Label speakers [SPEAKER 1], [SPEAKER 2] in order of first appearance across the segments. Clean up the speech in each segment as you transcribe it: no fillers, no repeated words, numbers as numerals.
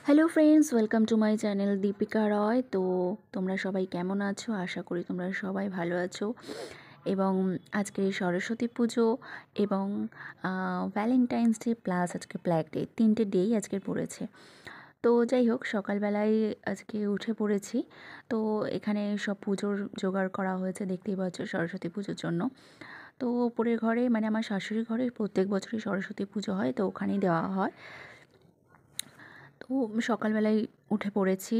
[SPEAKER 1] Hello friends, welcome to my channel Deepika Roy. তো তোমরা সবাই কেমন আছো? আশা করি তোমরা সবাই ভালো আছো। এবং আজকে সরস্বতী পুজো এবং ভ্যালেন্টাইন্স ডে প্লাস আজকে ব্ল্যাক ডে, তিনটে ডেই আজকে পড়েছে। তো যাই হোক, সকালবেলায় আজকে উঠে পড়েছি। তো এখানে সব পুজোর জোগাড় করা হয়েছে, দেখতেই পাচ্ছ, সরস্বতী পুজোর জন্য। তো ওপরের ঘরে, মানে আমার শাশুড়ি ঘরে প্রত্যেক বছরই সরস্বতী পুজো হয়, তো ওখানেই দেওয়া হয়। তো সকালবেলায় উঠে পড়েছি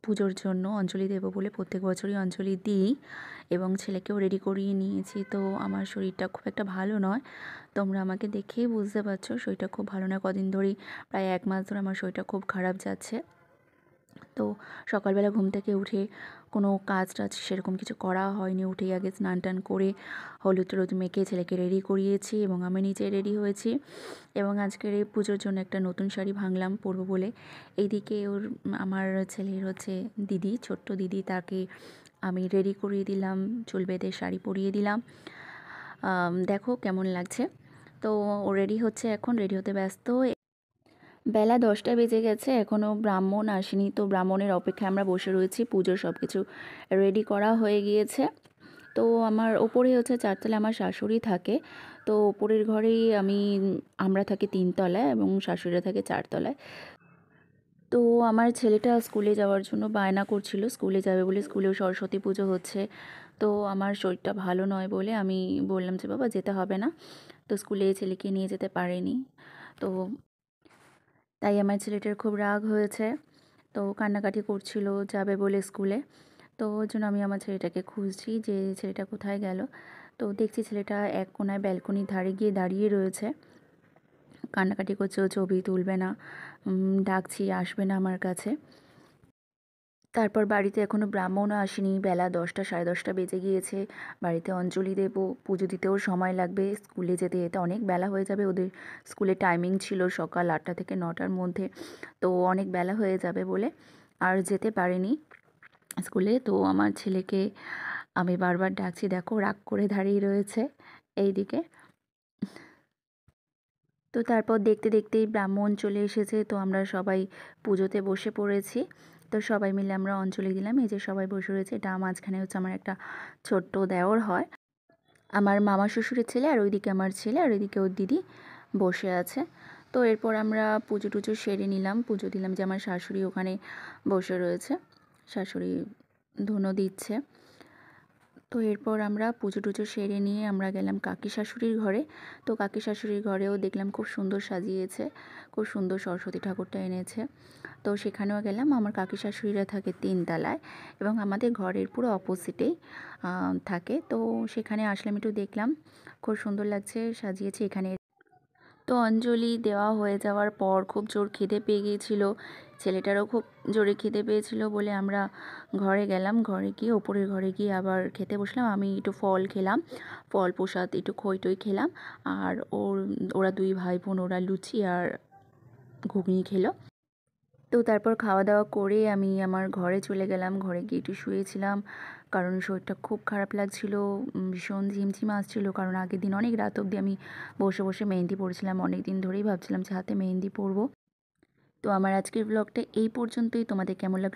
[SPEAKER 1] পুজোর জন্য, অঞ্জলি দেবো বলে প্রত্যেক বছরই অঞ্জলি দিই এবং ছেলেকেও রেডি করিয়ে নিয়েছি। তো আমার শরীরটা খুব একটা ভালো নয়, তোমরা আমাকে দেখেই বুঝতে পারছো শরীরটা খুব ভালো নয়। কদিন ধরেই, প্রায় 1 মাস ধরে আমার শরীরটা খুব খারাপ যাচ্ছে। তো সকালবেলা ঘুম থেকে উঠে কোনো কাজ টাজ সেরকম কিছু করা হয়নি। উঠেই আগে স্নান টান করে হলুদ টলুদ মেখে ছেলেকে রেডি করিয়েছি এবং আমি নিজে রেডি হয়েছি। এবং আজকের এই পুজোর জন্য একটা নতুন শাড়ি ভাঙলাম পরবো বলে। এইদিকে আমার ছেলের হচ্ছে দিদি, ছোট্ট দিদি, তাকে আমি রেডি করিয়ে দিলাম, চুল বেঁধে শাড়ি পরিয়ে দিলাম। দেখো কেমন লাগছে। তো ও রেডি হচ্ছে, এখন রেডি হতে ব্যস্ত। বেলা 10টা বেজে গেছে, এখনও ব্রাহ্মণ আসেনি। তো ব্রাহ্মণের অপেক্ষায় আমরা বসে রয়েছি। পুজোর সব কিছু রেডি করা হয়ে গিয়েছে। তো আমার ওপরে হচ্ছে 4তলায় আমার শাশুড়ি থাকে। তো ওপরের ঘরেই আমরা থাকি 3তলায় এবং শাশুড়িরা থাকে 4তলায়। তো আমার ছেলেটা স্কুলে যাওয়ার জন্য বায়না করছিল, স্কুলে যাবে বলে। স্কুলেও সরস্বতী পুজো হচ্ছে। তো আমার শরীরটা ভালো নয় বলে আমি বললাম যে বাবা যেতে হবে না। তো স্কুলে ছেলেকে নিয়ে যেতে পারেনি। তো তাই আমার ছেলেটার খুব রাগ হয়েছে। তো কান্নাকাটি করছিল যাবে বলে স্কুলে। তো ওই জন্য আমি আমার ছেলেটাকে খুঁজছি যে ছেলেটা কোথায় গেল। তো দেখছি ছেলেটা এক কোণায় ব্যালকনির ধারে গিয়ে দাঁড়িয়ে রয়েছে, কান্নাকাটি করছে, ও ছবি তুলবে না। ডাকছি, আসবে না আমার কাছে। তারপর বাড়িতে এখনও ব্রাহ্মণও আসেনি, বেলা 10টা, সাড়ে 10টা বেজে গিয়েছে। বাড়িতে অঞ্জলি দেব, পুজো দিতেও সময় লাগবে, স্কুলে যেতে যেতে অনেক বেলা হয়ে যাবে। ওদের স্কুলে টাইমিং ছিল সকাল 8টা থেকে 9টার মধ্যে। তো অনেক বেলা হয়ে যাবে বলে আর যেতে পারিনি স্কুলে। তো আমার ছেলেকে আমি বারবার ডাকছি, দেখো রাগ করে দাঁড়িয়ে রয়েছে এইদিকে। তো তারপর দেখতে দেখতেই ব্রাহ্মণ চলে এসেছে। তো আমরা সবাই পুজোতে বসে পড়েছি। তো সবাই মিলে আমরা অঞ্জলি দিলাম। এই যে সবাই বসে রয়েছে, এটা মাঝখানে হচ্ছে আমার একটা ছোট্ট দেওর হয়, আমার মামা শ্বশুরের ছেলে, আর ওইদিকে আমার ছেলে, আর ওইদিকে ওর দিদি বসে আছে। তো এরপর আমরা পুজো টুজো সেরে নিলাম, পুজো দিলাম। যে আমার শাশুড়ি ওখানে বসে রয়েছে, শাশুড়ি ধুনো দিচ্ছে। তো এরপর আমরা পুজো টুজো সেরে নিয়ে আমরা গেলাম কাকি শাশুড়ির ঘরে। তো কাকি শাশুড়ির ঘরেও দেখলাম খুব সুন্দর সাজিয়েছে, খুব সুন্দর সরস্বতী ঠাকুরটা এনেছে। তো সেখানেও গেলাম। আমার কাকি শাশুড়িরা থাকে 3তলায় এবং আমাদের ঘরের পুরো অপোজিটেই থাকে। তো সেখানে আসলাম, একটু দেখলাম, খুব সুন্দর লাগছে, সাজিয়েছে এখানে। তো অঞ্জলি দেওয়া হয়ে যাওয়ার পর খুব জোর খিদে পেয়ে গিয়েছিল, ছেলেটারও খুব জোরে খিদে পেয়েছিল বলে আমরা ঘরে গেলাম। ঘরে গিয়ে ওপরের ঘরে গিয়ে আবার খেতে বসলাম। আমি একটু ফল খেলাম, ফল প্রসাদ, একটু খই টই খেলাম। আর ওরা দুই ভাই বোন, ওরা লুচি আর ঘুগনি খেলো। তো তারপর খাওয়া দাওয়া করে আমি আমার ঘরে চলে গেলাম। ঘরে গিয়ে একটু শুয়েছিলাম, কারণ শরীরটা খুব খারাপ লাগছিল, ভীষণ ঝিমঝিম আসছিল। কারণ আগের দিন অনেক রাত অবধি আমি বসে বসে মেহেন্দি পড়ছিলাম, অনেক দিন ধরেই ভাবছিলাম যে হাতে মেহেন্দি পরবো। তো আমার আজকের ব্লগটা এই পর্যন্তই। তোমাদের কেমন লাগলো